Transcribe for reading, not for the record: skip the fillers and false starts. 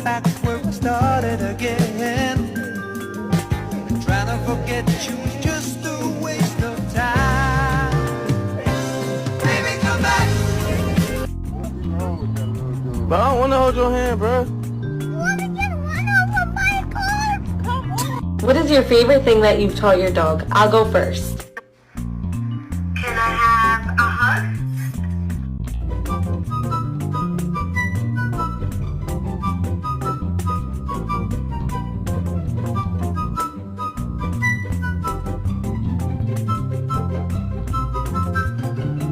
back where we started again. Trying to forget you was just a waste of time. Baby, come back. But I don't want to hold your hand, bro. What is your favorite thing that you've taught your dog? I'll go first.